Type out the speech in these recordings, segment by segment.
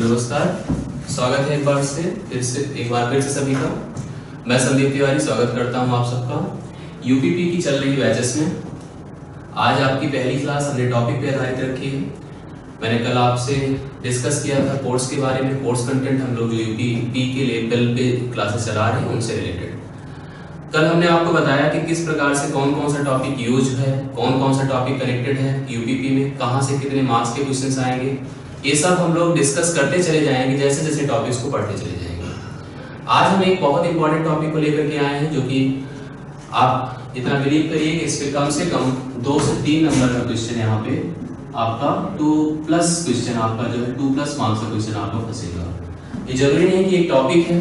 नमस्कार, स्वागत है एक बार फिर से सभी का। मैं संदीप तिवारी स्वागत करता हूं आप सबका यूपीपी की चल रही बैचेस में। आज आपकी पहली क्लास हमने टॉपिक पे आधारित रखी है। मैंने कल आपसे डिस्कस किया था कोर्स के बारे में। कोर्स कंटेंट हम लोग यूपीपी के लेवल पे क्लासेस चला रहे हैं उनसे रिलेटेड। कल हमने आपको बताया कि किस प्रकार से कौन कौन सा टॉपिक यूज है, कौन कौन सा टॉपिक कनेक्टेड है यूपीपी में, कहाँ से कितने मार्क्स के क्वेश्चंस आएंगे, ये सब हम लोग डिस्कस करते चले जाएंगे जैसे जैसे टॉपिक्स को पढ़ते चले जाएंगे। आज हम एक बहुत इंपॉर्टेंट टॉपिक को लेकर के आए हैं जो कि आप इतना बिलीव करिए कि इस पे कम से कम 2 से 3 नंबर का क्वेश्चन यहाँ पे आपका 2+ क्वेश्चन आपका जो है 2+ मार्क्स का क्वेश्चन आपको फंसेगा। ये जरूरी नहीं कि एक टॉपिक है,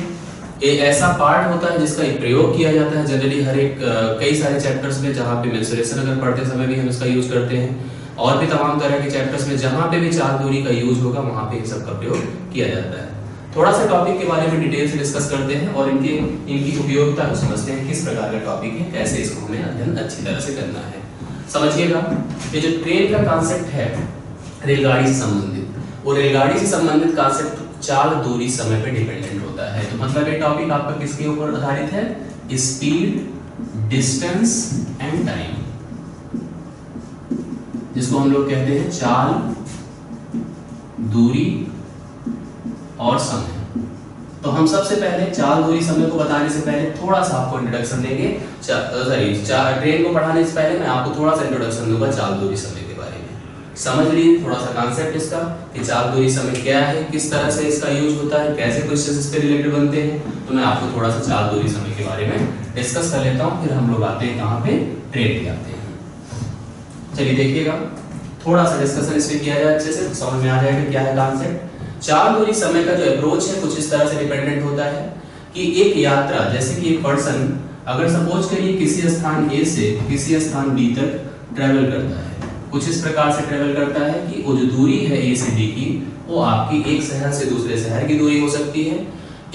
ये ऐसा पार्ट होता है जिसका एक प्रयोग किया जाता है जनरली हर एक कई सारे चैप्टर्स में, जहाँ पे मेंसुरेशन अगर पढ़ते समय भी हम इसका यूज करते हैं और भी तमाम तरह के चैप्टर्स में जहाँ पे भी चाल दूरी का यूज होगा वहाँ पे इन सब का प्रयोग किया जाता है। थोड़ा सा टॉपिक के बारे में डिटेल से डिस्कस करते हैं और इनकी उपयोगिता को समझते हैं, किस प्रकार का टॉपिक है, कैसे इसको हमें अध्ययन अच्छी तरह से करना है। समझिएगा, ये जो ट्रेन का कॉन्सेप्ट है रेलगाड़ी से संबंधित, वो रेलगाड़ी से संबंधित कॉन्सेप्ट चाल दूरी समय पे डिपेंडेंट होता है। तो मतलब ये टॉपिक आपका किसके ऊपर आधारित है? स्पीड, डिस्टेंस एंड टाइम, जिसको हम लोग कहते हैं चाल, दूरी और समय। तो हम सबसे पहले चाल, दूरी, समय को बताने से पहले थोड़ा सा आपको इंट्रोडक्शन देंगे। ट्रेन को पढ़ाने से पहले मैं आपको थोड़ा सा इंट्रोडक्शन दूंगा चाल, दूरी, समय के बारे में। समझ लीजिए थोड़ा सा कॉन्सेप्ट इसका कि चाल, दूरी, समय क्या है, किस तरह से इसका यूज होता है, कैसे क्वेश्चंस इससे रिलेटेड बनते हैं। तो मैं आपको थोड़ा सा चाल, दूरी, समय के बारे में डिस्कस कर लेता हूँ, फिर हम लोग आते हैं कहाँ पे? ट्रेन पे आते हैं। चलिए देखिएगा, थोड़ा सा डिस्कशन इसमें किया जाए, अच्छे से समझ में आ जाएगा क्या है कॉन्सेप्ट। चाल, दूरी, समय का जो अप्रोच है कुछ इस तरह से डिपेंडेंट होता है कि एक यात्रा, जैसे कि एक पर्सन अगर सपोज करिए किसी स्थान A से किसी स्थान B तक ट्रेवल करता है, कुछ इस प्रकार से ट्रेवल करता है कि वो जो दूरी है A से D की, वो आपकी एक शहर से दूसरे शहर की दूरी हो सकती है,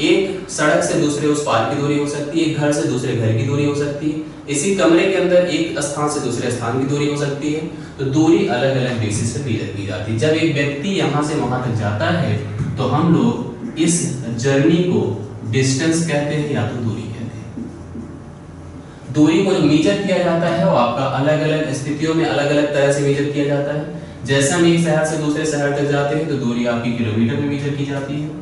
एक सड़क से दूसरे उस पार की दूरी हो सकती है, एक घर से दूसरे घर की दूरी हो सकती है, इसी कमरे के अंदर एक स्थान से दूसरे स्थान की दूरी हो सकती है। तो दूरी अलग अलग बेसिस पे मेजर की जाती है। जब एक व्यक्ति यहाँ से वहां तक जाता है तो हम लोग इस जर्नी को डिस्टेंस कहते हैं या तो दूरी कहते हैं। दूरी को जो मेजर किया जाता है वो आपका अलग अलग स्थितियों में अलग अलग तरह से मेजर किया जाता है। जैसे हम एक शहर से दूसरे शहर तक जाते हैं तो दूरी आपकी किलोमीटर में मेजर की जाती है।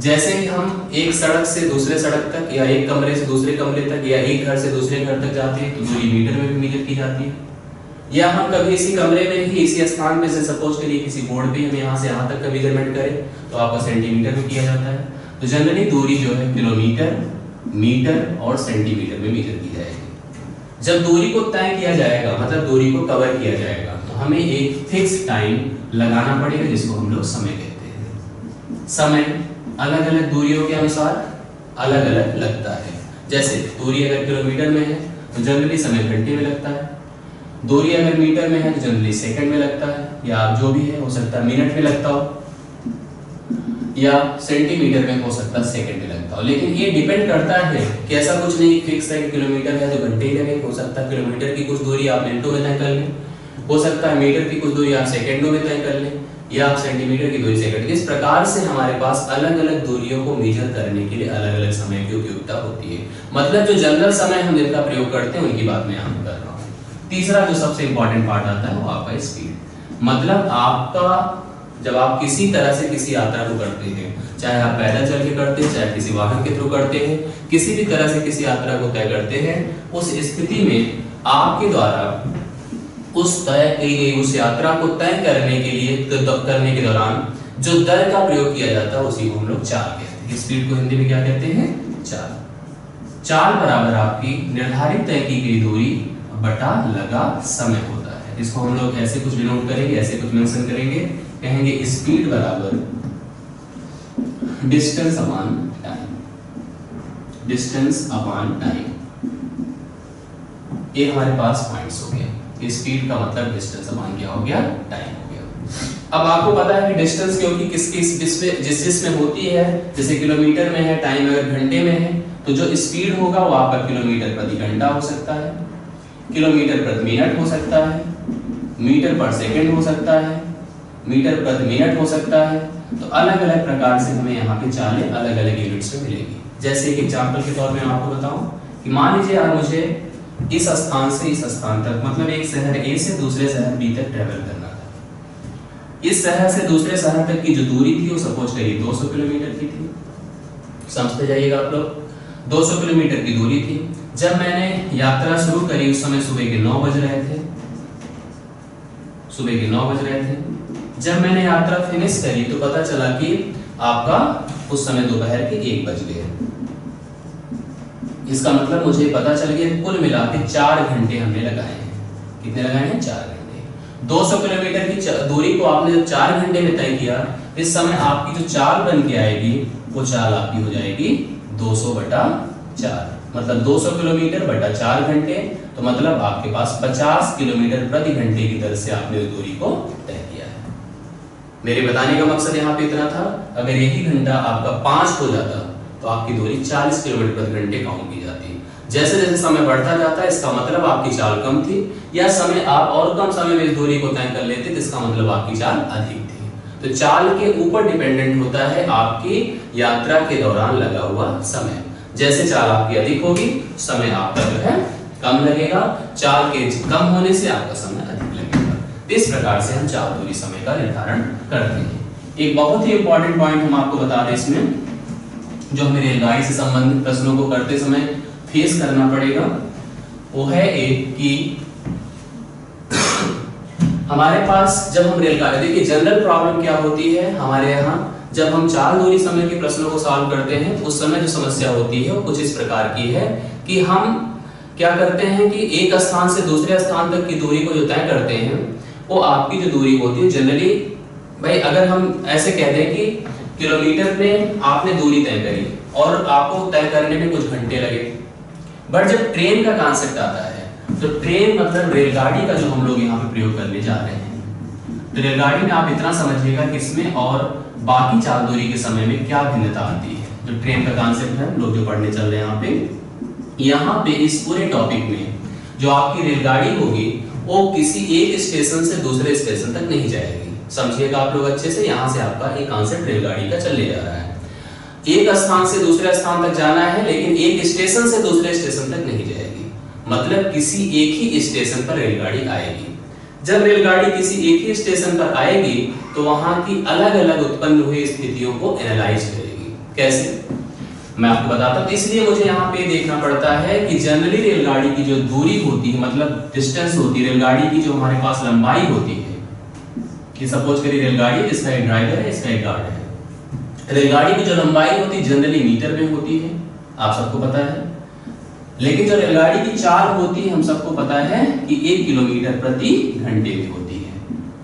जैसे ही हम एक सड़क से दूसरे सड़क तक या एक कमरे से दूसरे कमरे तक या एक घर से दूसरे घर तक जाते हैं तो दूरी मीटर में भी मेजर की जाती है। या हम कभी इसी कमरे में ही इसी स्थान पे से सपोज करिए किसी बोर्ड पे हम यहाँ से यहाँ तक का मेजरमेंट करें तो आपका सेंटीमीटर में किया जाता है। तो जनरली दूरी जो है किलोमीटर, मीटर और सेंटीमीटर में मेजर की जाएगी। जब दूरी को तय किया जाएगा, मतलब दूरी को कवर किया जाएगा, तो हमें एक फिक्स टाइम लगाना पड़ेगा जिसको हम लोग समय कहते हैं। समय अलग अलग दूरियों के अनुसार अलग अलग लगता है। जैसे दूरी अगर किलोमीटर में है तो जनरली समय घंटे में लगता है, दूरी अगर मीटर में है तो जनरली सेकंड में लगता है, या जो भी है हो सकता है मिनट में लगता हो, या सेंटीमीटर में हो सकता है सेकंड में लगता हो। लेकिन ये डिपेंड करता है कि ऐसा कुछ नहीं फिक्स है कि किलोमीटर है तो घंटे ही लगे। हो सकता है किलोमीटर की कुछ दूरी आप मिनटों में तय कर लें, हो सकता है मीटर की कुछ दूरी आप सेकंडों में तय कर लें, या आप सेंटीमीटर की दूरी सेकंड। इस प्रकार से हमारे पास अलग अलग दूरियों को मेजर करने के लिए अलग अलग समय की उपयोगिता होती है। मतलब जो जनरल समय हम जिनका प्रयोग करते हैं उनकी बात मैं यहाँ कर रहा हूँ। तीसरा जो सबसे इंपॉर्टेंट पार्ट आता है वो आपका स्पीड। मतलब आपका जब आप किसी तरह से किसी यात्रा को करते हैं, चाहे आप पैदल चल के करते हैं, चाहे किसी वाहन के थ्रू करते हैं, किसी भी तरह से किसी यात्रा को तय करते हैं, उस स्थिति में आपके द्वारा उस तय की गई उस यात्रा को तय करने के लिए करने के दौरान जो दर का प्रयोग किया जाता है उसी को हम लोग चाल कहते हैं। स्पीड को हिंदी में क्या कहते हैं? चाल। चाल बराबर आपकी निर्धारित तय की गई दूरी बटा लगा समय होता है। इसको हम लोग ऐसे कुछ डिनोट करेंगे, ऐसे कुछ मेंशन करेंगे, कहेंगे स्पीड बराबर distance upon time. Distance upon time, ये हमारे पास पॉइंट्स हो गए। स्पीड का मतलब डिस्टेंस अपॉन क्या हो गया? टाइम हो गया। अब आपको पता है कि डिस्टेंस क्योंकि जिसमें होती है, जैसे किलोमीटर में है, टाइम अगर घंटे में है, तो जो स्पीड होगा वो आपका किलोमीटर प्रति घंटा हो सकता है, किलोमीटर प्रति मिनट हो सकता है, मीटर पर सेकंड हो सकता है, मीटर प्रति मिनट हो सकता है, तो अलग अलग प्रकार से हमें यहाँ पे चालें अलग अलग यूनिट्स में मिलेगी। जैसे एक एग्जांपल के तौर में मैं आपको बताऊं कि मान लीजिए यार मुझे इस स्थान से इस स्थान तक, मतलब एक शहर ए से दूसरे शहर बी तक ट्रेवल करना था। इस शहर से दूसरे शहर तक की जो दूरी थी वो सपोज करिए 200 किलोमीटर की थी। समझते जाइएगा आप लोग, 200 किलोमीटर की दूरी थी। जब मैंने यात्रा शुरू करी उस समय सुबह के 9 बज रहे थे, सुबह के 9 बज रहे थे। जब मैंने यात्रा फिनिश करी तो पता चला कि आपका उस समय दोपहर के 1 बज गए। इसका मतलब मुझे पता चल गया कुल मिला के 4 घंटे हमने लगाए हैं। कितने लगाए हैं? 4 घंटे। 200 किलोमीटर की दूरी को आपने जब 4 घंटे में तय किया, इस समय आपकी जो चाल बन के आएगी वो चाल आपकी हो जाएगी 200/4, मतलब 200 किलोमीटर बटा 4 घंटे, तो मतलब आपके पास 50 किलोमीटर प्रति घंटे की दर से आपने उस दूरी को तय किया है। मेरे बताने का मकसद यहाँ पे इतना था, अगर यही घंटा आपका 5 हो जाता तो आपकी दूरी 40 किलोमीटर प्रति घंटे काउंट की जाती। जैसे जैसे समय बढ़ता जाता है इसका मतलब आपकी चाल कम थी, या समय आप और कम समय में इस दूरी को तय कर लेते जिसका मतलब आपकी चाल अधिक थी। तो चाल के ऊपर डिपेंडेंट होता है आपकी यात्रा के दौरान लगा हुआ समय। जैसे चाल आपकी अधिक होगी समय आपका जो है कम लगेगा, चाल के कम होने से आपका समय अधिक लगेगा। इस प्रकार से हम चाल दूरी समय का निर्धारण करते हैं। एक बहुत ही इंपॉर्टेंट पॉइंट हम आपको बता रहे हैं इसमें, जो हमें रेलगाड़ी से संबंधित प्रश्नों को करते समय फेस करना पड़ेगा, वो है एक कि हमारे पास जब हम रेलगाड़ी, देखिए जनरल प्रॉब्लम क्या होती है हमारे यहाँ, जब हम चाल दूरी समय के प्रश्नों को सॉल्व करते हैं उस समय जो समस्या होती है वो कुछ इस प्रकार की है कि हम क्या करते हैं कि एक स्थान से दूसरे स्थान तक की दूरी को जो तय करते हैं वो आपकी जो दूरी होती है जनरली, भाई अगर हम ऐसे कह दें कि किलोमीटर में आपने दूरी तय करी और आपको तय करने में कुछ घंटे लगे, बट जब ट्रेन का कॉन्सेप्ट आता है तो ट्रेन मतलब रेलगाड़ी का जो हम लोग यहाँ पे प्रयोग करने जा रहे हैं, तो रेलगाड़ी में आप इतना समझिएगा कि इसमें और बाकी चाल दूरी के समय में क्या भिन्नता आती है। जो ट्रेन का कॉन्सेप्ट है लोग जो पढ़ने चल रहे हैं यहाँ पे इस पूरे टॉपिक में जो आपकी रेलगाड़ी होगी वो किसी एक स्टेशन से दूसरे स्टेशन तक नहीं जाएगी। समझिएगा आप लोग अच्छे से, यहाँ से आपका एक कॉन्सेप्ट रेलगाड़ी का चलने जा रहा है। एक स्थान से दूसरे स्थान तक जाना है लेकिन एक स्टेशन से दूसरे स्टेशन तक नहीं जाएगी, मतलब किसी एक ही स्टेशन पर रेलगाड़ी आएगी। जब रेलगाड़ी किसी एक ही स्टेशन पर आएगी तो वहां की अलग अलग उत्पन्न हुई स्थितियों को एनालाइज करेगी। कैसे मैं आपको बताता हूं। इसलिए मुझे यहाँ पे देखना पड़ता है कि जनरली रेलगाड़ी की जो दूरी होती है, मतलब डिस्टेंस होती है, रेलगाड़ी की जो हमारे पास लंबाई होती है, कि सपोज करिए रेलगाड़ी इसका एक ड्राइवर है इसका एक गार्ड है, रेलगाड़ी की जो लंबाई होती है जनरली मीटर में होती है, आप सबको पता है। लेकिन जो रेलगाड़ी की चाल होती है हम सबको पता है कि 1 किलोमीटर प्रति घंटे में होती है।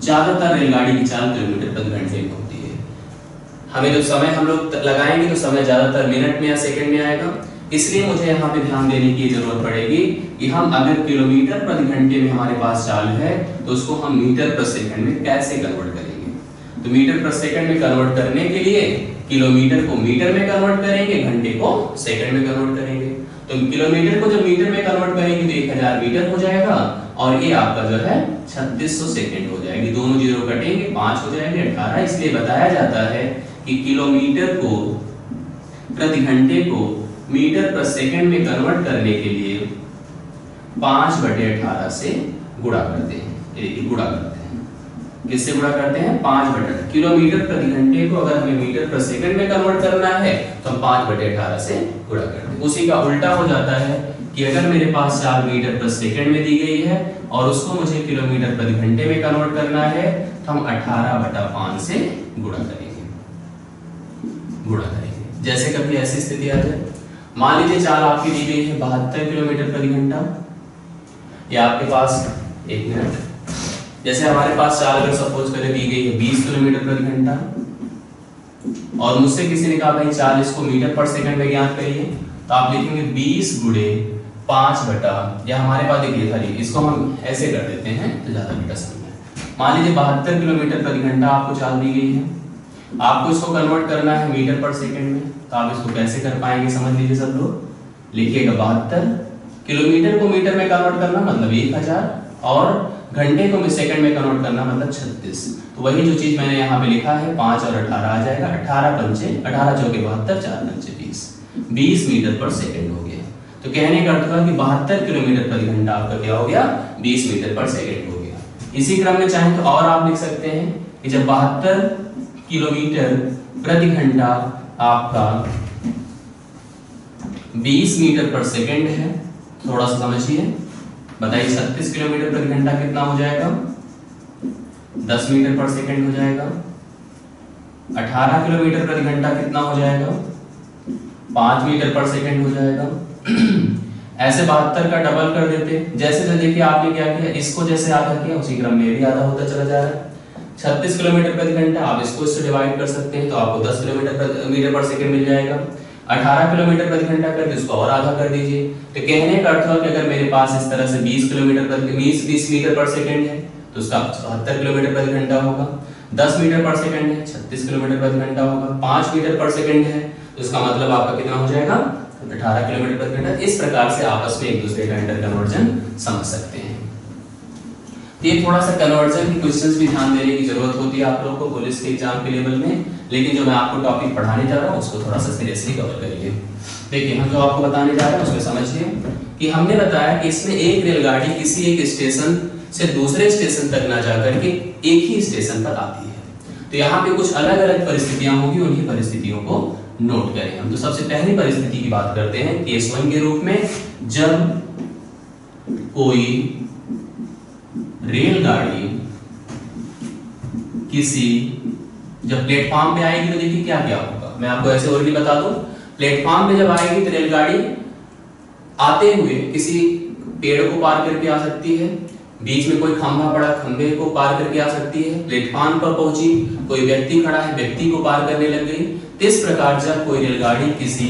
ज्यादातर रेलगाड़ी की चाल किलोमीटर प्रति घंटे में होती है। हमें जो समय हम लोग लगाएंगे तो समय ज्यादातर मिनट में या सेकंड में आएगा, इसलिए मुझे यहाँ पे ध्यान देने की जरूरत पड़ेगी कि हम अगर किलोमीटर प्रति घंटे में हमारे पास चाल है तो उसको हम मीटर प्रति सेकंड में कैसे कन्वर्ट करेंगे। तो मीटर प्रति सेकंड में कन्वर्ट करने के लिए किलोमीटर को मीटर में कन्वर्ट करेंगे, घंटे को सेकंड में कन्वर्ट करेंगे। तो किलोमीटर को जब मीटर में कन्वर्ट करेंगे तो 1000 मीटर हो जाएगा और ये आपका जो है 3600 सेकंड हो जाएगी। दोनों जीरो कटेंगे 5 हो जाएंगे 18। इसलिए बताया जाता है कि किलोमीटर को प्रति घंटे को मीटर प्रति सेकंड में कन्वर्ट करने के लिए 5/18 से गुणा करते हैं। ये गुणा करते हैं, किससे गुणा करते हैं? 5/18। किलोमीटर प्रति घंटे को अगर हमें मीटर प्रति सेकंड में कन्वर्ट करना है तो हम 5/18 से गुणा करते हैं। उसी का उल्टा हो जाता है कि अगर मेरे पास चाल मीटर प्रति सेकंड में दी गई है और उसको मुझे किलोमीटर प्रति घंटे में कन्वर्ट करना है तो हम 18/5 से गुणा करेंगे। जैसे कभी ऐसी स्थिति आ जाए, मान लीजिए चाल आपकी दी गई है 72 किलोमीटर प्रति घंटा, या आपके पास 1 मिनट, जैसे हमारे पास चाल अगर सपोज करें दी गई है 20 किलोमीटर प्रति घंटा और मुझसे किसी ने कहा भाई चाल इसको मीटर पर सेकंड में ज्ञात करिए, तो आप लिखेंगे 20 गुणे 5 बटा, या हमारे पास देखिए सॉरी इसको हम ऐसे कर देते हैं तो ज्यादा बेटा समझ में। मान लीजिए 72 किलोमीटर प्रति घंटा आपको चाल दी गई है, आपको इसको कन्वर्ट करना है मीटर पर सेकंड में, तो आप इसको कैसे कर पाएंगे समझ लीजिए सब लोग। लिखिएगा 72 किलोमीटर को मीटर में कन्वर्ट करना मतलब 1000 और घंटे को सेकंड में कन्वर्ट करना मतलब 36। तो वही जो चीज मैंने यहाँ पे लिखा है 5 और 18 आ जाएगा, 18 पंचे 18 चौके 72, 4 पंचे 20 मीटर पर सेकंड हो गया। तो कहने का अर्थ हुआ कि 72 किलोमीटर प्रति घंटा आपका क्या हो गया, 20 मीटर पर सेकंड हो गया। इसी क्रम में चाहे तो और आप लिख सकते हैं कि जब 72 किलोमीटर प्रति घंटा आपका 20 मीटर पर सेकंड है, थोड़ा सा समझिए, बताइए 36 किलोमीटर प्रति घंटा कितना हो जाएगा, 10 मीटर पर सेकंड हो जाएगा। 18 किलोमीटर प्रति घंटा कितना हो जाएगा, 5 मीटर पर सेकंड हो जाएगा। ऐसे 72 का डबल कर देते, जैसे देखिए आपने क्या किया, इसको जैसे आधा किया उसी क्रम में भी आधा होता चला जा रहा है। 36 किलोमीटर प्रति घंटा आप इसको इससे डिवाइड कर सकते हैं तो आपको 10 मीटर पर सेकंड मिल जाएगा। 18 किलोमीटर प्रति घंटा करके इसको और आधा कर दीजिए। तो कहने का अर्थ है कि अगर मेरे पास इस तरह से 20 मीटर पर सेकंड है तो उसका 72 किलोमीटर प्रति घंटा होगा। 10 मीटर पर सेकंड है 36 किलोमीटर प्रति घंटा होगा। 5 मीटर पर सेकंड है तो इसका मतलब आपका कितना हो जाएगा, 18 किलोमीटर प्रति घंटा। इस प्रकार से आपस में एक दूसरे का इंटर कन्वर्जन समझ सकते हैं। ये थोड़ा सा कन्वर्जन की क्वेश्चंस भी ध्यान देने की जरूरत होती है आप लोगों को पुलिस के एग्जाम के लेवल में, लेकिन जो मैं आपको टॉपिक पढ़ाने जा रहा हूँ उसको थोड़ा सा सीरियसली कवर करिए। देखिए हम जो आपको बताने जा रहे हैं उसमें समझिए कि हमने बताया कि इसमें एक रेलगाड़ी किसी एक स्टेशन से दूसरे स्टेशन तक ना जाकर के एक ही स्टेशन पर आती है। तो यहाँ पे कुछ अलग अलग परिस्थितियां होगी, उन्हीं परिस्थितियों को नोट करें हम। तो सबसे पहली परिस्थिति की बात करते हैं केस 1 के रूप में, जब कोई रेलगाड़ी किसी, जब प्लेटफॉर्म पे आएगी तो देखिए क्या क्या होगा, मैं आपको ऐसे और भी बता दूं। प्लेटफॉर्म पे जब आएगी तो रेलगाड़ी आते हुए किसी पेड़ को पार करके आ सकती है, बीच में कोई खंभा पड़ा खंभे को पार करके आ सकती है, प्लेटफॉर्म पर पहुंची कोई व्यक्ति खड़ा है व्यक्ति को पार करने लग गई। तो इस प्रकार जब कोई रेलगाड़ी किसी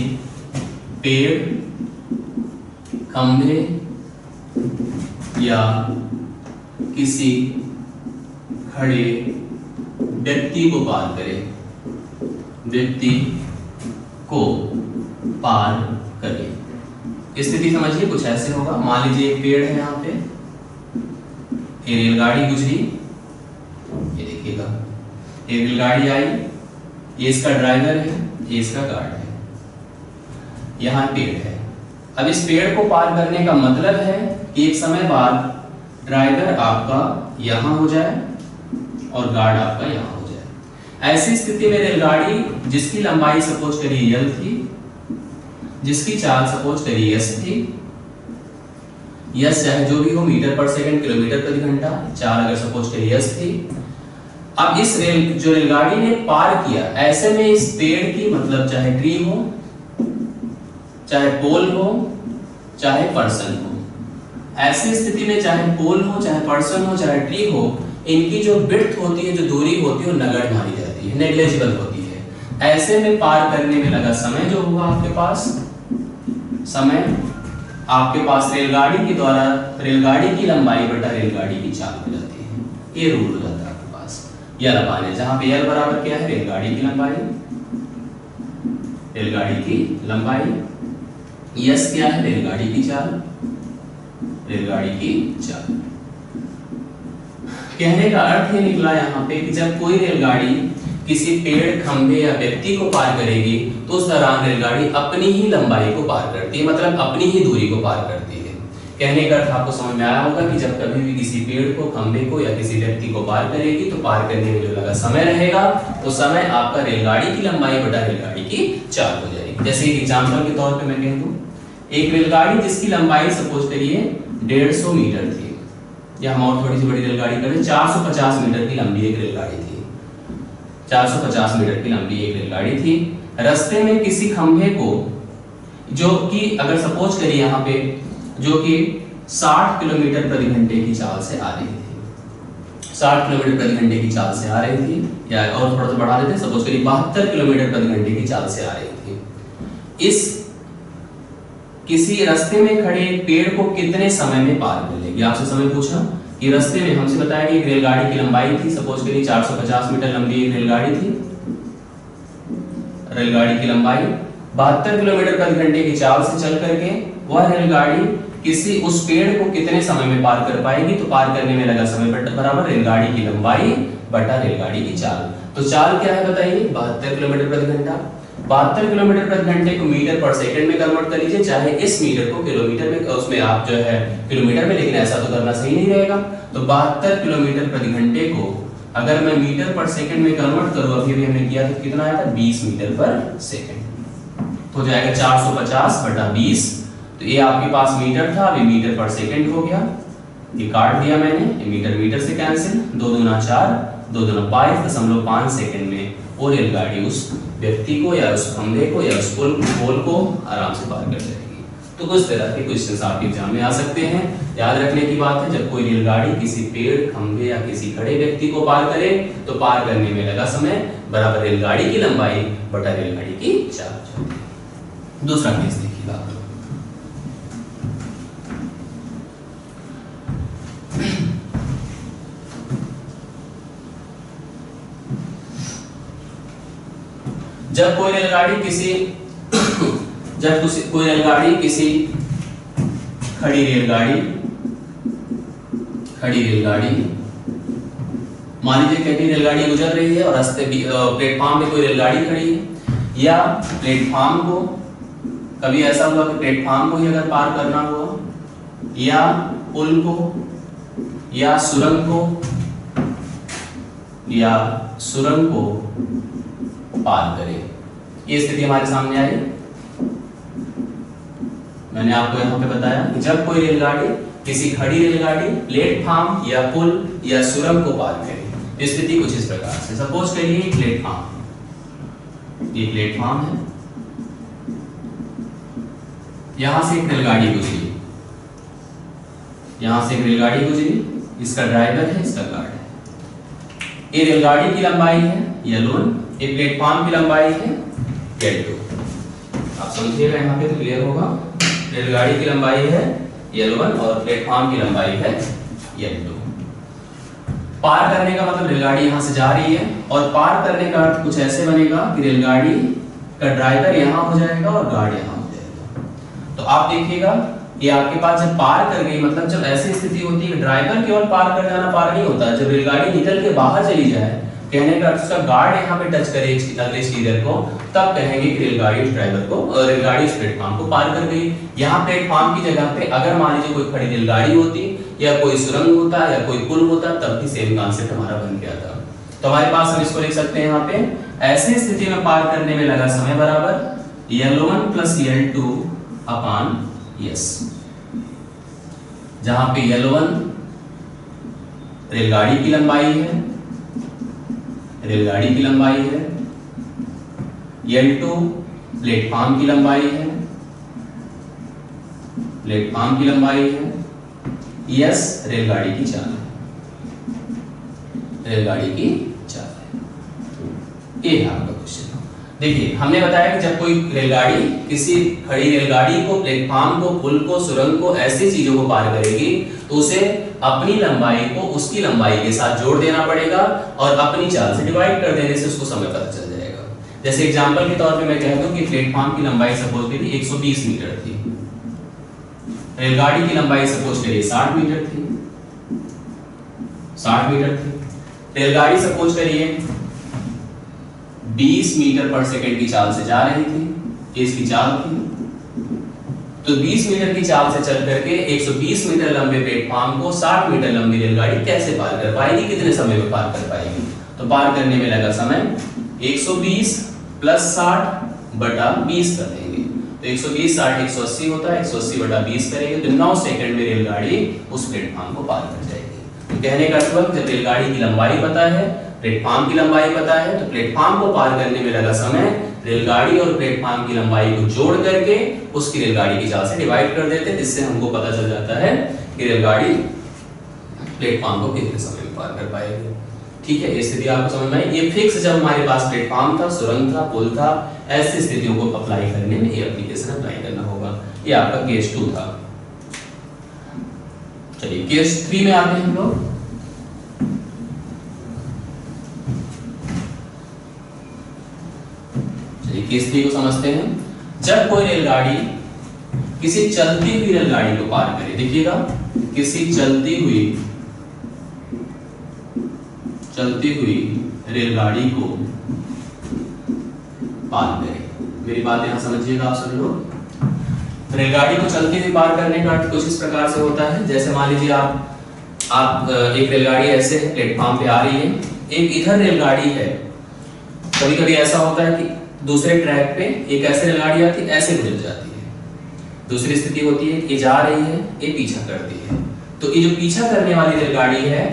पेड़, खंभे या किसी खड़े व्यक्ति को पार करे, व्यक्ति को पार करे, स्थिति समझिए कुछ ऐसे होगा। मान लीजिए एक पेड़ है यहाँ पे, ये रेलगाड़ी गुजरी, ये देखिएगा ये रेलगाड़ी आई, ये इसका ड्राइवर है, ये इसका गार्ड है, यहाँ पेड़ है। अब इस पेड़ को पार करने का मतलब है कि एक समय बाद ड्राइवर आपका यहाँ हो जाए और गार्ड आपका यहाँ हो जाए। ऐसी स्थिति में रेलगाड़ी जिसकी लंबाई सपोज करिए L थी, जिसकी चाल सपोज करिए S थी, यस चाहे जो भी हो मीटर पर सेकंड किलोमीटर प्रति घंटा, चाल अगर सपोज करिए S थी। अब इस जो रेलगाड़ी ने पार किया, ऐसे में इस पेड़ की मतलब चाहे ट्री हो, चाहे पोल हो, चाहे पर्सन हो, ऐसी स्थिति में चाहे पोल हो, चाहे पर्सन हो, चाहे ट्री हो, इनकी जो विड्थ होती है, जो दूरी होती है, वो नगण्य मानी जाती है, नेग्लिजिबल होती है। ऐसे में पार करने में लगा समय जो होगा आपके पास, समय आपके पास रेलगाड़ी के द्वारा रेलगाड़ी की लंबाई बटा रेलगाड़ी की चाल हो जाती है। ये रूल हो जाता है आपके पास यल अपान है, जहां पे यल बराबर क्या है, रेलगाड़ी की लंबाई, रेलगाड़ी की लंबाई, यस क्या है, रेलगाड़ी की चाल, रेलगाड़ी की चाल। कहने का अर्थ ये निकला यहाँ पे कि जब कोई रेलगाड़ी किसी पेड़, खंभे या व्यक्ति को पार करेगी तो उस दौरान रेलगाड़ी अपनी ही लंबाई को पार करती है, मतलब अपनी ही दूरी को पार करती है। कहने का अर्थ आपको समझ में आया होगा कि जब कभी भी किसी पेड़ को, खंभे को या किसी व्यक्ति को पार करेगी तो पार करने में जो लगा समय रहेगा वो समय आपका रेलगाड़ी की लंबाई बटा रेलगाड़ी की चाल हो जाएगी। जैसे एक एग्जाम्पल के तौर पर मैं कह दूं, एक रेलगाड़ी जिसकी लंबाई सपोज करिए 150 मीटर थी, या हम और थोड़ी सी बड़ी रेलगाड़ी करें, 450 मीटर की लंबी एक रेलगाड़ी थी, 450 मीटर की लंबी एक रेलगाड़ी थी। रास्ते में किसी खंभे को, जो कि अगर सपोज करिए यहाँ पे, जो कि 60 किलोमीटर प्रति घंटे की चाल से आ रही थी, 60 किलोमीटर प्रति घंटे की चाल से आ रही थी, या और थोड़ा सा बढ़ा देते हैं, सपोज करिए 72 किलोमीटर प्रति घंटे की चाल से आ रही थी। इस किसी रास्ते में खड़े पेड़ को कितने समय में पार कर लेगी, आपसे समय पूछा कि रास्ते में, हमसे बताया कि एक रेलगाड़ी की लंबाई थी, सपोज करिए 450 मीटर लंबी एक रेलगाड़ी थी, रेलगाड़ी की लंबाई 72 किलोमीटर प्रति घंटे की चाल से चल करके वह रेलगाड़ी किसी उस पेड़ को कितने समय में पार कर पाएगी, तो पार करने में लगा समय बराबर रेलगाड़ी की लंबाई बटा रेलगाड़ी की चाल। तो चाल क्या है बताइए, 72 किलोमीटर प्रति घंटा। 72 किलोमीटर प्रति घंटे को मीटर पर सेकंड में कन्वर्ट कर लीजिए, चाहे इस मीटर को किलोमीटर में, उसमें आप जो है किलोमीटर में, लेकिन ऐसा तो करना सही नहीं रहेगा। तो 72 किलोमीटर प्रति घंटे को अगर मैं मीटर पर सेकंड में कन्वर्ट करूं, अभी भी हमने किया तो कितना आया था 20 मीटर पर सेकंड, तो जाएगा 450 बटा 20। तो ये आपके पास मीटर था, अभी मीटर पर सेकंड हो गया, ये काट दिया मैंने, ये मीटर मीटर से कैंसिल, 2 दूना 4, 2 दूना 5.5 सेकंड में वो रेलगाड़ी उस व्यक्ति को या उस खंभे को या उस पोल को आराम से पार कर जाएगी। तो कुछ तरह के क्वेश्चंस आपके एग्जाम में आ सकते हैं। याद रखने की बात है, जब कोई रेलगाड़ी किसी पेड़, खंभे या किसी खड़े व्यक्ति को पार करे तो पार करने में लगा समय बराबर रेलगाड़ी की लंबाई बटा रेलगाड़ी की चाल। दूसरा केस देखिएगा आप लोग। जब कोई रेलगाड़ी किसी खड़ी रेलगाड़ी मान लीजिए कहीं रेलगाड़ी गुजर रही है और रास्ते प्लेटफॉर्म पे कोई रेलगाड़ी खड़ी है, या प्लेटफॉर्म को कभी ऐसा हुआ कि प्लेटफॉर्म को ही अगर पार करना हुआ, या पुल को या सुरंग को पार करे, ये स्थिति हमारे सामने आई। मैंने आपको यहाँ पे बताया कि जब कोई रेलगाड़ी किसी खड़ी रेलगाड़ी प्लेटफॉर्म या पुल या सुरंग को पार करे, स्थिति कुछ इस प्रकार से। सपोज करिए प्लेटफॉर्म, ये प्लेटफॉर्म है, यहां से एक रेलगाड़ी गुजरी, इसका ड्राइवर है, इसका गार्ड है। ये रेलगाड़ी की लंबाई है L1, ये प्लेटफॉर्म की लंबाई है L2। आप समझिएगा यहाँ पे तो क्लियर होगा। रेलगाड़ी की लंबाई है L1 और प्लेटफॉर्म की लंबाई है L2। पार करने का मतलब रेलगाड़ी यहाँ से जा रही है, और पार करने का अर्थ कुछ ऐसे बनेगा कि रेलगाड़ी का ड्राइवर यहाँ हो जाएगा और गार्ड यहाँ हो जाएगा। तो आप देखिएगा ये आपके पास जब पार कर गई, मतलब जब ऐसी स्थिति होती है ड्राइवर केवल पार कर जाना पार नहीं होता, जब रेलगाड़ी निकल के बाहर चली जाए, कहने का अर्थ उसका गार्ड यहाँ पे टच करे अगले स्टीयर को, तब कहेंगे कि रेलगाड़ी उस ड्राइवर को, रेलगाड़ी उस प्लेटफॉर्म को पार कर गई। यहाँ प्लेटफॉर्म की जगह पे अगर मान लीजिए कोई खड़ी रेलगाड़ी होती या कोई सुरंग होता या कोई पुल होता, तब भी सेम कॉन्सेप्ट हमारा बन गया था। तो हमारे पास हम इसको लिख सकते हैं यहाँ पे, ऐसी स्थिति में पार करने में लगा समय बराबर L1 + L2 अपॉन S, जहां पे L1 रेलगाड़ी की लंबाई है, L2 प्लेटफॉर्म की लंबाई है, S रेलगाड़ी की चाल है, ये है आपका क्वेश्चन। देखिए हमने बताया कि जब कोई रेलगाड़ी किसी खड़ी रेलगाड़ी को, प्लेटफॉर्म को, पुल को, सुरंग को, ऐसी चीजों को पार करेगी, तो उसे अपनी लंबाई को उसकी लंबाई के साथ जोड़ देना पड़ेगा और अपनी चाल से डिवाइड कर देने से उसको समय पता चल जाएगा। जैसे एग्जांपल के तौर पे मैं कह दूं कि प्लेटफॉर्म की लंबाई सपोज करिए 120 मीटर थी, रेलगाड़ी की लंबाई सपोज करिए 60 मीटर थी, रेलगाड़ी सपोज करिए 20 मीटर पर सेकंड की चाल से जा रही थी, ये इसकी चाल थी। तो 20 मीटर की चाल से चल करके 120 मीटर लंबे प्लेटफॉर्म को 60 मीटर लंबी रेलगाड़ी कैसे पार कर पाएगी, कितने समय में पार कर पाएगी? तो पार करने में लगा समय 120 + 60 बटा 20 कर देंगे, तो 120 60 180 होता है, 180 बटा 20 करेंगे तो 9 सेकंड में रेलगाड़ी उस प्लेटफॉर्म को पार कर जाएगी। तो कहने का मतलब जब रेलगाड़ी की लंबाई पता है, प्लेटफॉर्म की लंबाई पता है, तो प्लेटफॉर्म को पार करने में लगा समय रेलगाड़ी और प्लेटफॉर्म की लंबाई को जोड़ करके उसकी रेलगाड़ी की चाल से डिवाइड कर देते हैं, जिससे हमको पता चल जाता है कि रेलगाड़ी प्लेटफॉर्म को कितने समय में पार कर पाएगी। ठीक है, ये स्थिति आपको समझ में आई। ये फिक्स जब हमारे पास प्लेटफॉर्म था, सुरंग था, पुल था, ऐसी स्थितियों को अप्लाई करने में ये एप्लीकेशन अप्लाई करना होगा। ये आपका केस 2 था। चलिए केस 3 में आते हैं हम लोग। चलिए केस 3 को समझते हैं। जब कोई रेलगाड़ी किसी चलती हुई रेलगाड़ी को पार करे। देखिएगा, किसी चलती हुई रेलगाड़ी को पार करे। मेरी बात यहां समझिएगा आप सभी लोग। रेलगाड़ी को चलती हुई पार करने का अर्थ कुछ इस प्रकार से होता है, जैसे मान लीजिए आप एक रेलगाड़ी ऐसे प्लेटफॉर्म पे आ रही है, एक इधर रेलगाड़ी है। कभी कभी ऐसा होता है कि दूसरे ट्रैक पे एक ऐसे रेलगाड़ी आती है, ऐसे गुजर जाती है। दूसरी स्थिति होती है कि जा रही है, ये पीछा करती है। तो ये जो पीछा करने वाली रेलगाड़ी है,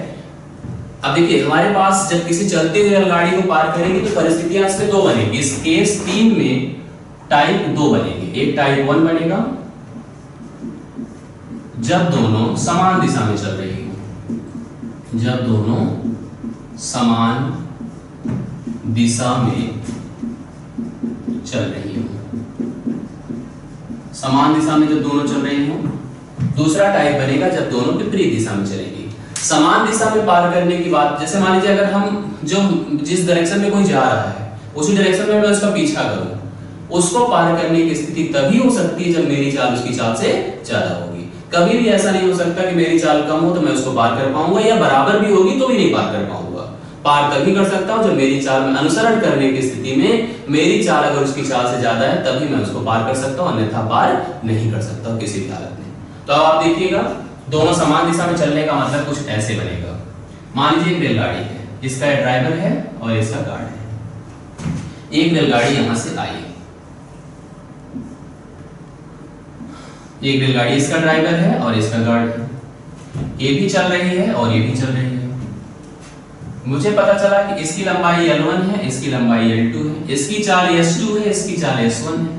अब देखिए हमारे पास जब किसी चलती हुई रेलगाड़ी को पार करेंगे तो परिस्थितियां इसमें दो बनेगी। इस केस 3 में टाइप 2 बनेगी। एक टाइप 1 बनेगा जब दोनों समान दिशा में चल रही हो, जब दोनों समान दिशा में चल रही हो, समान दिशा में जब दोनों चल रही हो। दूसरा टाइप बनेगा जब दोनों विपरीत दिशा में चलेगी। समान दिशा में पार करने की बात, जैसे मान लीजिए अगर हम जिस डायरेक्शन में कोई जा रहा है उसी डायरेक्शन में मैं उसका पीछा करूं, उसको पार करने की स्थिति तभी हो सकती है जब मेरी चाल उसकी चाल से ज्यादा होगी। कभी भी ऐसा नहीं हो सकता कि मेरी चाल कम हो तो मैं उसको पार कर पाऊंगा, या बराबर भी होगी तो भी नहीं पार कर पाऊंगा। पार तभी कर सकता हूं जब मेरी चाल में अनुसरण करने की स्थिति में मेरी चाल अगर उसकी चाल से ज्यादा है, तभी मैं उसको पार कर सकता हूं, अन्यथा पार नहीं कर सकता हूं किसी भी हालत में। तो अब आप देखिएगा, दोनों समान दिशा में चलने का मतलब कुछ ऐसे बनेगा। मान लीजिए एक रेलगाड़ी है, इसका ड्राइवर है और इसका गार्ड है। एक रेलगाड़ी यहां से आई, एक रेलगाड़ी इसका ड्राइवर है और इसका गार्ड है। ये भी चल रही है और ये भी चल रही है। मुझे पता चला कि इसकी लंबाई L1 है, इसकी लंबाई L2 है, इसकी चाल S2 है, इसकी चाल S1 है।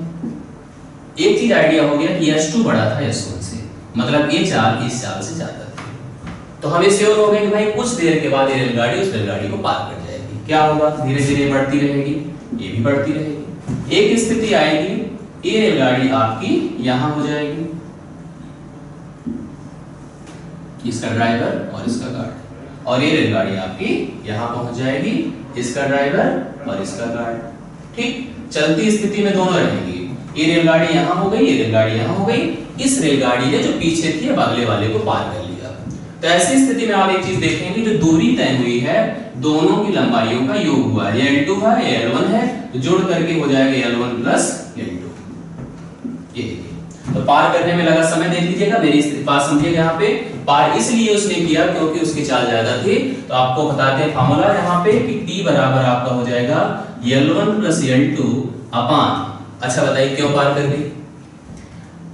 एक चीज आइडिया हो गया कि S2 बड़ा था S1 से, मतलब ये चाल इस चाल से ज्यादा थी। तो हमें श्योर हो गया कि भाई कुछ देर के बाद ये रेलगाड़ी उस रेलगाड़ी को पार कर जाएगी। क्या होगा, धीरे धीरे बढ़ती रहेगी, ये भी बढ़ती रहेगी। एक स्थिति आएगी, ये रेलगाड़ी आपकी यहां हो जाएगी, इसका ड्राइवर और इसका गार्ड, और ये रेलगाड़ी आपकी यहां पहुंच जाएगी, इसका ड्राइवर और इसका गार्ड। ठीक, चलती स्थिति में दोनों रहेंगी। ये रेलगाड़ी यहां हो गई, ये रेलगाड़ी यहां हो गई। इस रेलगाड़ी ने जो पीछे थी अब अगले वाले को पार कर लिया। तो ऐसी स्थिति में आप एक चीज देखेंगे, जो दूरी तय हुई है दोनों की लंबाइयों का योग हुआ है। ये L2 है, ये L1 है, तो जोड़ करके हो जाएगा L1 प्लस L2। ये तो पार करने में लगा समय, देख लीजिएगा, मेरी बात समझिएगा। यहाँ पे पार इसलिए उसने किया क्योंकि उसकी चाल ज्यादा थी। तो आपको बताते हैं फार्मूला यहाँ पे कि T बराबर आपका हो जाएगा L1 प्लस L2 अपान, अच्छा बताइए क्यों पार कर गई?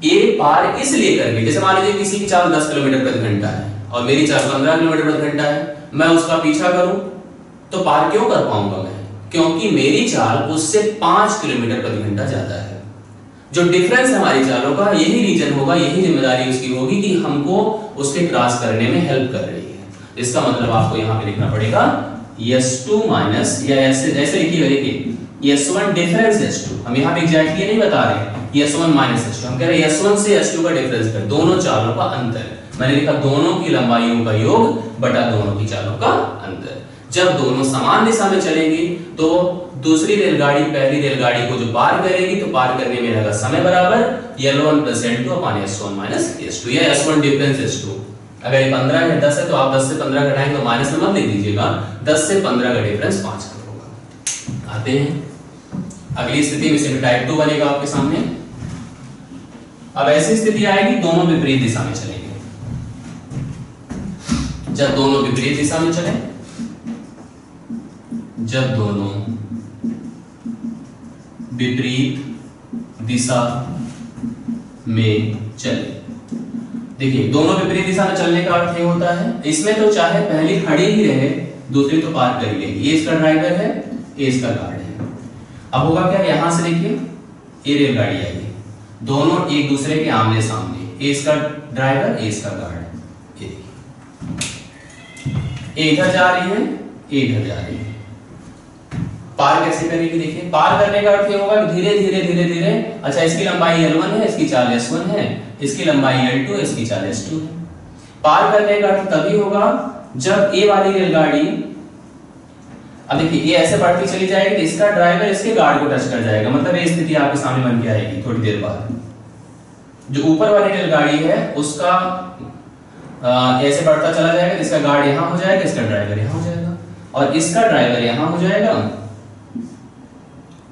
ये पार इसलिए कर गई, जैसे मान लीजिए किसी की चाल 10 किलोमीटर प्रति घंटा है और मेरी चाल 15 किलोमीटर प्रति घंटा है, मैं उसका पीछा करूं तो पार क्यों कर पाऊंगा मैं? क्योंकि मेरी चाल उससे 5 किलोमीटर प्रति घंटा ज्यादा है। जो डिफरेंस है हमारी चालों का, यही रीजन होगा, यही जिम्मेदारी उसकी होगी कि हमको उसके क्रॉस करने में हेल्प कर रही है। इसका मतलब आपको यहाँ पे लिखना पड़ेगा S2 माइनस, या ऐसे लिखिएगा, देखिए S1 डिफरेंस S2, हम यहाँ पे एग्जैक्टली नहीं बता रहे, S1 माइनस S2, हम कह रहे हैं S1 से S2 का डिफरेंस कर, दोनों चालों का अंतर। मैंने लिखा दोनों की लंबाइयों का योग बटा दोनों की चालों का अंतर। जब दोनों समान दिशा में चलेंगी तो दूसरी रेलगाड़ी पहली रेलगाड़ी को जो पार करेगी, तो पार करने में लगा समय बराबर L1 प्लस L2 अपान S1 माइनस S2, या S1 डिफरेंस S2। अगर ये 15 है 10 है तो आप 10 से 15 घटाएंगे तो माइनस में मत लिख दीजिएगा, 10 से 15 का डिफरेंस 5 का होगा। आते हैं अगली स्थिति में, से टाइप 2 बनेगा आपके सामने। अब ऐसी स्थिति आएगी दोनों विपरीत दिशा में चलेंगे। जब दोनों विपरीत दिशा में चले, जब दोनों विपरीत दिशा में चले, देखिए दोनों विपरीत दिशा में चलने का अर्थ ये होता है, इसमें तो चाहे पहली खड़ी ही रहे दूसरी तो पार कर ही लेगी। ये इसका ड्राइवर है, ये इसका गार्ड है। अब होगा क्या, यहां से देखिए ये रेलगाड़ी आएगी, दोनों एक दूसरे के आमने सामने, ये इसका ड्राइवर, ये इसका गार्ड। ये इधर जा रही है, ये इधर जा रही है। पार कैसे करेगी, देखिए पार करने का अर्थ ये होगा कि धीरे धीरे धीरे धीरे, अच्छा इसकी लंबाई L1 है, इसकी चाल S1 है, इसकी लंबाई L2 है, इसकी चाल S2 है। पार करने का अर्थ तभी होगा जब ये वाली रेलगाड़ी, अब देखिए ये ऐसे बढ़ती चली जाएगी तो इसका ड्राइवर इसके गार्ड को टच कर जाएगा, मतलब ये स्थिति आपके सामने बन के आएगी थोड़ी देर बाद। जो ऊपर वाली रेलगाड़ी है उसका ऐसे बढ़ता चला जाएगा, इसका गार्ड यहाँ हो जाएगा, इसका ड्राइवर यहाँ हो जाएगा, और इसका ड्राइवर यहाँ हो जाएगा,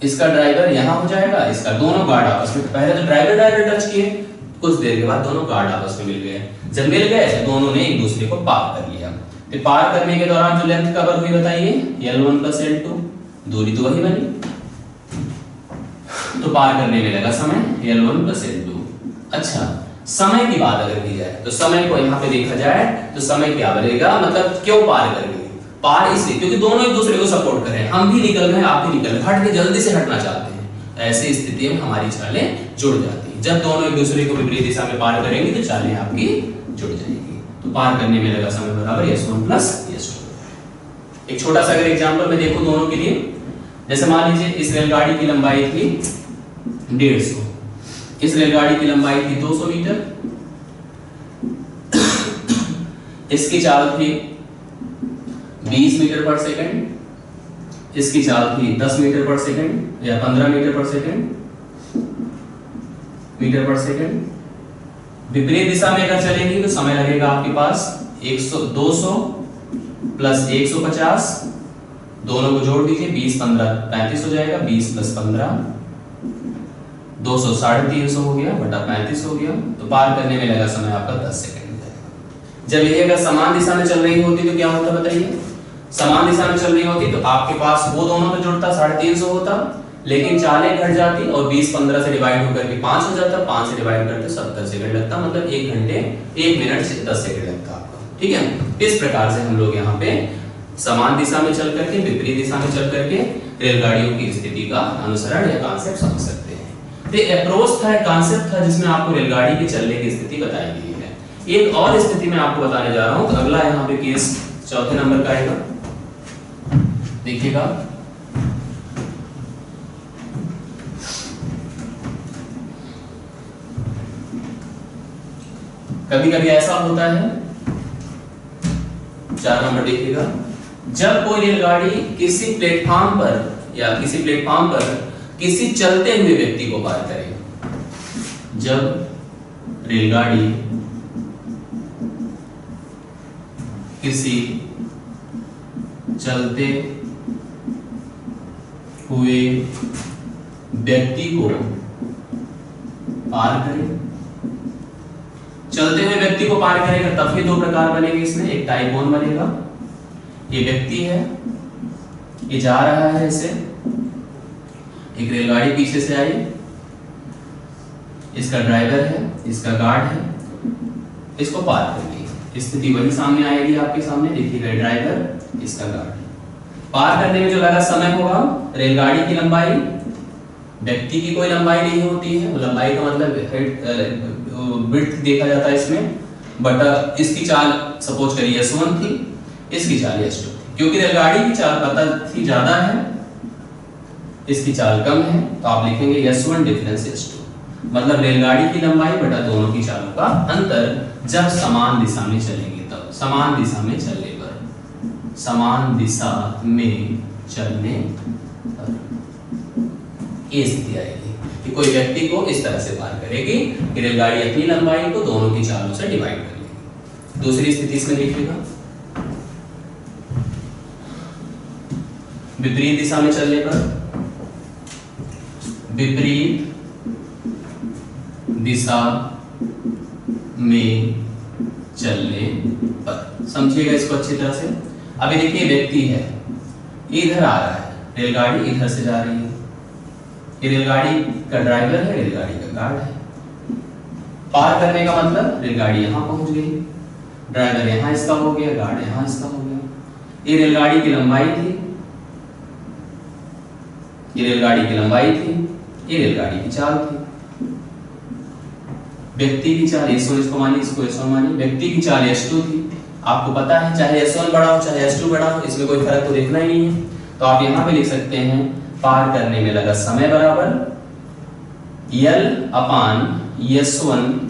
इसका ड्राइवर यहाँ हो जाएगा, इसका दोनों गार्ड आपस में, पहले तो ड्राइवर टच किए, कुछ देर के बाद दोनों गार्ड आपस में मिल गए। जब मिल गए तो दोनों ने एक दूसरे को पार कर लिया। तो पार करने के दौरान जो लेंथ कवर हुई बताइए, L1 + L2, दूरी तो वही बनी। तो पार करने में लगा समय L1 + L2। अच्छा, समय की बात अगर की जाए तो समय को यहाँ पे देखा जाए तो समय क्या बनेगा, मतलब क्यों पार कर गए? पार इसलिए क्योंकि दोनों एक दूसरे को सपोर्ट कर रहे हैं, हम भी निकल रहे हैं, आप भी निकल रहे हैं, हट के जल्दी से हटना चाहते हैं। ऐसी स्थिति में हमारी चालें जुड़ जाती है। जब दोनों एक दूसरे को विपरीत दिशा में पार करेंगे तो चालें आपकी जुड़ जाएगी। तो पार करने में लगा समय बराबर S1 + S2। एक छोटा सा अगर एग्जांपल में देखो दोनों के लिए, जैसे मान लीजिए इस रेलगाड़ी की लंबाई थी 150, इस रेलगाड़ी की लंबाई थी 200 मीटर, इसकी चाल थी 20 मीटर पर सेकंड, इसकी चाल थी 10 मीटर पर सेकंड या 15 मीटर पर सेकंड, मीटर पर सेकंड। विपरीत दिशा में अगर चलेगी तो समय लगेगा आपके पास 200 + 150, दोनों को जोड़ दीजिए, 20 15 35 हो जाएगा, 20 + 15 200 350 हो गया बटा 35 हो गया। तो पार करने में लगा समय आपका 10 सेकंड जाएगा। जब ये अगर समान दिशा में चल रही होती तो क्या होता बताइए? समान दिशा में चल रही होती तो आपके पास वो दोनों में जुड़ता 350 होता, लेकिन चालें घट जाती और 20 15 से डिवाइड होकर के 5 हो जाता, 5 से डिवाइड करते 70 सेकंड लगता, मतलब 1 घंटे 1 मिनट से 10 सेकंड लगता आपका। ठीक है, इस प्रकार से हम लोग यहाँ पे समान दिशा में चल करके विपरीत दिशा में चल करके रेलगाड़ियों की स्थिति का अनुसरण या कॉन्सेप्ट समझ सकते हैं। तो अप्रोच था, कॉन्सेप्ट था जिसमें आपको रेलगाड़ी की चलने की स्थिति बताई गई है। एक और स्थिति में आपको बताने जा रहा हूं, तो अगला यहाँ पे केस चौथे नंबर का आएगा, देखिएगा। कभी कभी ऐसा होता है, 4 नंबर देखिएगा, जब कोई रेलगाड़ी किसी प्लेटफॉर्म पर किसी चलते हुए व्यक्ति को पार करे, जब रेलगाड़ी किसी चलते हुए व्यक्ति को पार करे, चलते हुए व्यक्ति को पार करेगा तब भी 2 प्रकार बनेंगे इसमें। एक टाइप 1 बनेगा, ये व्यक्ति है, ये जा रहा है, इसे एक रेलगाड़ी पीछे से आई, इसका ड्राइवर है, इसका गार्ड है, इसको पार कर ली। स्थिति वही सामने आएगी आपके सामने, देखिएगा ड्राइवर, इसका गार्ड। पार करने में जो लगा समय होगा, रेलगाड़ी की लंबाई, व्यक्ति की कोई लंबाई नहीं होती है, लंबाई का मतलब विड्थ देखा जाता है इसमें, बट इसकी चाल सपोज करिए S1 थी, इसकी चाल S2 थी। क्योंकि रेलगाड़ी की चाल पता थी ज्यादा है, इसकी चाल कम है, तो आप लिखेंगे S1 डिफरेंस S2, मतलब रेलगाड़ी की लंबाई बटा दोनों की चालों का अंतर जब समान दिशा में चलेंगे तब। समान दिशा में चलने पर, समान दिशा में चलने पर ये स्थिति आएगी कि कोई व्यक्ति को इस तरह से पार करेगी कि रेलगाड़ी अपनी लंबाई को दोनों की चालों से डिवाइड कर लेगी। दूसरी स्थिति इसमें देखिएगा, विपरीत दिशा में चलने पर, विपरीत दिशा में चलने पर, समझिएगा इसको अच्छी तरह से। अभी देखिए व्यक्ति है, इधर आ रहा है, रेलगाड़ी इधर से जा रही है, ये रेलगाड़ी का ड्राइवर है, रेलगाड़ी का गार्ड है। पार करने का मतलब रेलगाड़ी यहां पहुंच गई, ड्राइवर यहां इसका हो गया, गार्ड यहां इसका हो गया। ये रेलगाड़ी की लंबाई थी, ये रेलगाड़ी की लंबाई थी, ये रेलगाड़ी की चाल थी। व्यक्ति की चाल S1 इसको मानिए, इसको S1 मानिए, व्यक्ति की चाल S2 थी। आपको पता है चाहे S1 बड़ा हो चाहे S2 बड़ा हो, इसमें कोई फर्क तो देखना ही नहीं है। तो आप यहां पे लिख सकते हैं पार करने में लगा समय बराबर L/S1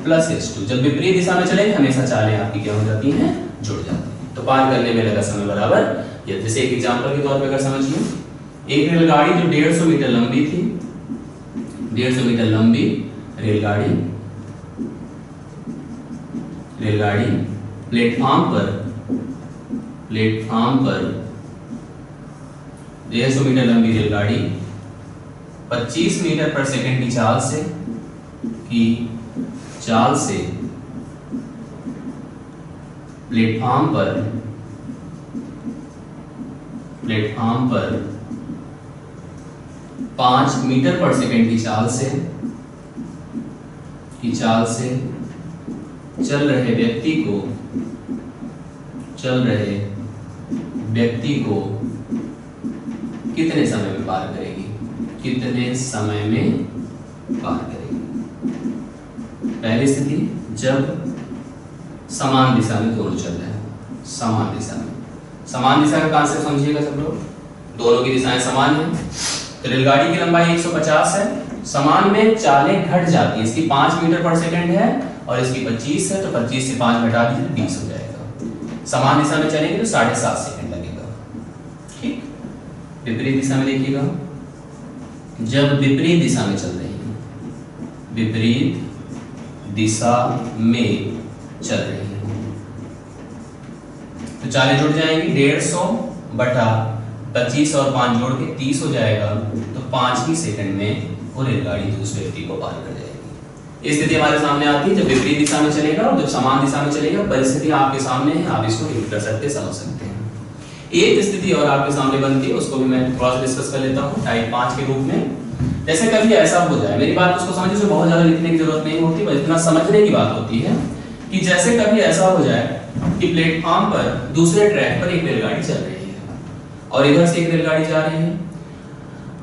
+ S2। जब विपरीत दिशा में चलेंगे हमेशा चालें आपकी क्या हो जाती हैं, जुड़ जाती हैं। तो पार करने में लगा समय बराबर, जैसे एक एग्जांपल के तौर पे अगर समझिए, एक रेलगाड़ी जो 150 मीटर लंबी थी, 150 मीटर लंबी रेलगाड़ी रेलगाड़ी प्लेटफॉर्म पर 150 मीटर लंबी रेलगाड़ी 25 मीटर पर सेकंड की चाल से प्लेटफॉर्म पर 5 मीटर पर सेकंड की चाल से चल रहे व्यक्ति को कितने समय में पार करेगी? पहली स्थिति जब समान दिशा में दोनों चल रहे हैं। समान दिशा का कॉन्सेप्ट समझिएगा सब लोग। दोनों की दिशाएं समान हैं तो रेलगाड़ी की लंबाई 150 है। समान में चालें घट जाती है। इसकी 5 मीटर पर सेकंड है और इसकी 25 है, तो 25 से 5 घटा दीजिए 20 हो जाएगा। समान दिशा में चलेंगे तो 7.5 सेकंड लगेगा। ठीक, विपरीत दिशा में देखिएगा, जब विपरीत दिशा में चल रही है, तो चालें जुड़ जाएंगी। 150 बटा 25 और 5 जोड़ के 30 हो जाएगा। तो 5 ही सेकंड में वो रेलगाड़ी उस व्यक्ति को पार कर जाएगी। ये स्थिति हमारे सामने आती है जब विपरीत दिशा में चलेगा और जब समान दिशा में चलेगा। परिस्थिति आपके सामने है, आप इसको रीड कर सकते हैं, समझ सकते हैं। एक स्थिति और आपके सामने बनती है, उसको भी मैं थोड़ा सा डिस्कस कर लेता हूँ टाइप 5 के रूप में। जैसे कभी ऐसा हो जाए, मेरी बात उसको समझिए, उसमें बहुत ज्यादा लिखने की जरूरत नहीं होती, बस इतना समझने की बात होती है कि जैसे कभी ऐसा हो जाए कि प्लेटफॉर्म पर दूसरे ट्रैक पर एक रेलगाड़ी चल रही है और इधर से एक रेलगाड़ी जा रही है।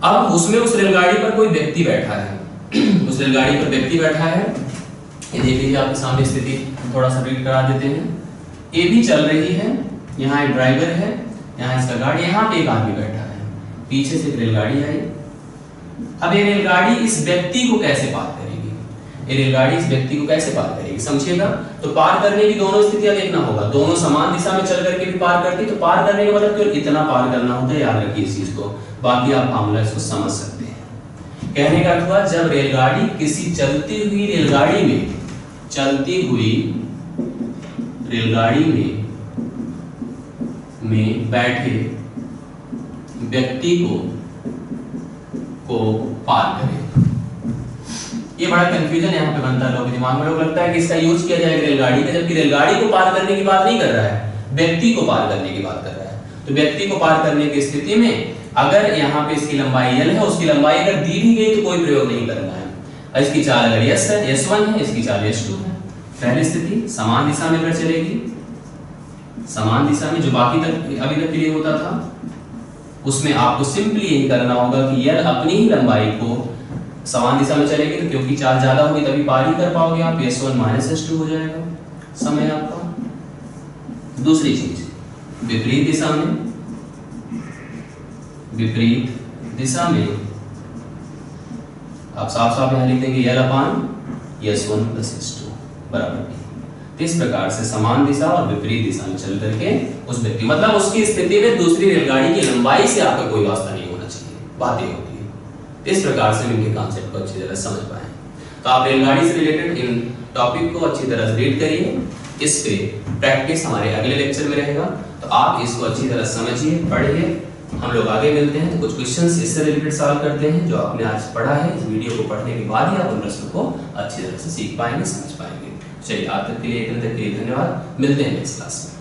अब उसमें उस रेलगाड़ी पर कोई व्यक्ति बैठा है। ये देख लीजिए आपके सामने स्थिति, थोड़ा सा रीड करा देते हैं। ये भी चल रही है, यहाँ एक ड्राइवर है, यहाँ इसका गाड़ी, यहाँ पे एक आदमी बैठा है, पीछे से एक रेलगाड़ी आई। अब ये रेलगाड़ी इस व्यक्ति को कैसे पार करेगी? समझिएगा। तो पार करने की दोनों स्थितियां देखना होगा। दोनों समान दिशा में चल करके भी पार करती, तो पार करने का मतलब केवल इतना पार करना होता है, याद रखिए इस चीज को, बाकी आप फार्मूला इसको समझ सकते हैं। कहने का अर्थ हुआ जब रेलगाड़ी किसी चलती हुई रेलगाड़ी में बैठे व्यक्ति को पार करे। ये बड़ा कंफ्यूजन यहाँ पे बनता है लोगों के दिमाग में। लोग लगता है कि इसका यूज किया जाएगा रेलगाड़ी का, जबकि रेलगाड़ी को पार करने की बात नहीं कर रहा है, व्यक्ति को पार करने की बात कर रहा है। तो व्यक्ति को पार करने की स्थिति में अगर यहाँ पे इसकी लंबाई L है, उसकी लंबाई अगर दी भी गई तो कोई प्रयोग नहीं करना है। इसकी चाल अगर S1 है, इसकी चाल S2 है। पहली स्थिति समान दिशा में अगर चलेगी, समान दिशा में जो बाकी तक अभी तक क्लियर होता था, उसमें आपको सिंपली यही करना होगा कि L अपनी ही लंबाई को समान दिशा में चलेगी, तो क्योंकि चाल ज्यादा होगी तभी पार ही कर पाओगे आप। S1 - S2 हो जाएगा समय आपका। दूसरी चीज, विपरीत दिशा में आप साफ साफ यहां लिख देंगे L/S1 + S2 बराबर T। इस प्रकार से समान दिशा और विपरीत दिशा में चल करके उस व्यक्ति, मतलब उसकी स्थिति में दूसरी रेलगाड़ी की लंबाई से आपका कोई वास्ता नहीं होना चाहिए, बात ये होती है। इस प्रकार से इनके कॉन्सेप्ट को अच्छी तरह समझ पाए। तो आप रेलगाड़ी से रिलेटेड इन टॉपिक को अच्छी तरह से रीड करिए। इस पे प्रैक्टिस हमारे अगले लेक्चर में रहेगा, तो आप इसको अच्छी तरह समझिए, पढ़िए। हम लोग आगे मिलते हैं तो कुछ क्वेश्चंस इससे रिलेटेड सॉल्व करते हैं जो आपने आज पढ़ा है। इस वीडियो को पढ़ने के बाद ही आप उन प्रश्नों को अच्छी तरह से सीख पाएंगे, समझ पाएंगे। चलिए, आज तक के लिए इतने तक के लिए धन्यवाद। मिलते हैं नेक्स्ट क्लास में।